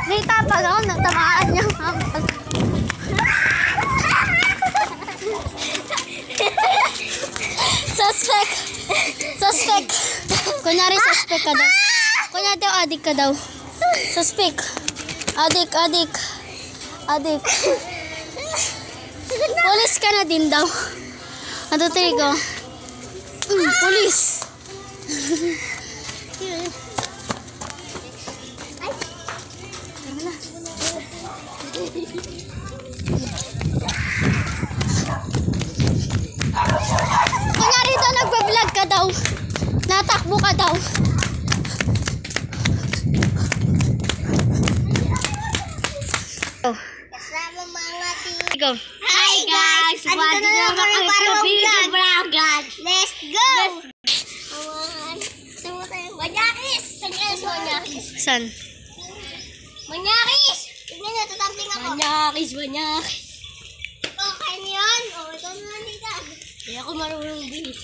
Nitapag ako, natamaan niya hampas. Suspect! Suspect! Kunyari suspect ka daw. Kunyari daw, adik ka daw. Suspect. Adik. Police ka na din daw. Ano ko? Police. Kunyari daw, nagbablog ka daw. Natakbo ka daw. Kasama mga Go. Hi guys! Andito na lang kami para mag-vlog. Let's go! Sama tayo. Manyakis! Manyakis! San? Manyakis! Tignan nyo, tatamping ako. Manyakis. Okay na yun? O, ito naman dito. Hindi ako marunong bilis.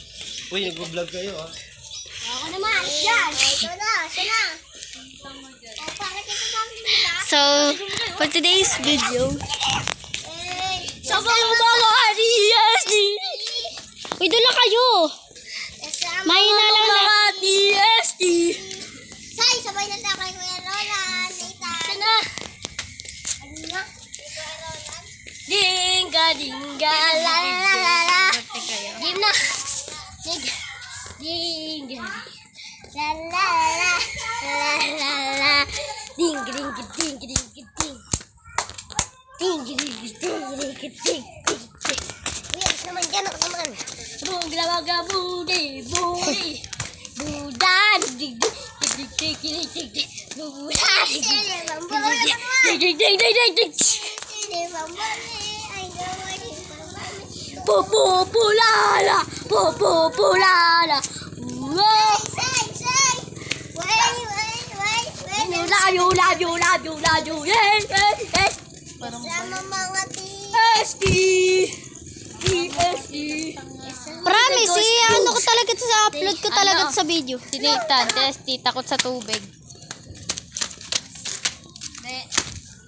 Uy, nag-vlog kayo ah. Ako naman. Yan. Ito na. Siya na. O, bakit ito tatamping nila? So, for today's video, Sama mga DSD! Uy, doon lang kayo! Mahina lang mga DSD! Say, sabay na tayo kay Kuya Roland. Nathan. Sana! Ano na? Kuya Roland. Dinga, La la la la la. Game na! Dinga! La la la. La la la. Dinga! Uy, alis naman dyan. Ako naman. Buglawaga budi budan dig populala love you yes Sama mga TSD promise ano ko talaga ito sa upload ko talaga ito sa video. Tinitan, Testy, takot sa tubig.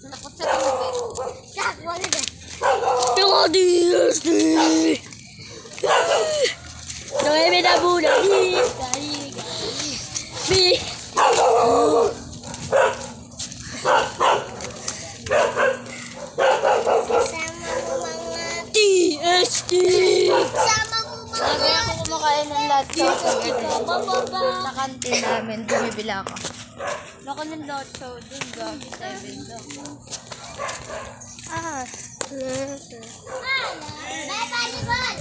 Takot sa tubig. Yung DSD Noeme na muna TSD Sama mo mga Lagi ako kumakain ng lotso sa kantin namin. Bumibila ako. Lako ng lotso. Doon gagi 7 daw. Bye, volleyball!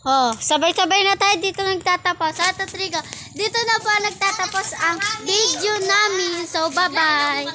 Oh, sabay-sabay na tayo dito nagtatapos. At Trigo, dito na po nagtatapos ang video namin. So, bye-bye.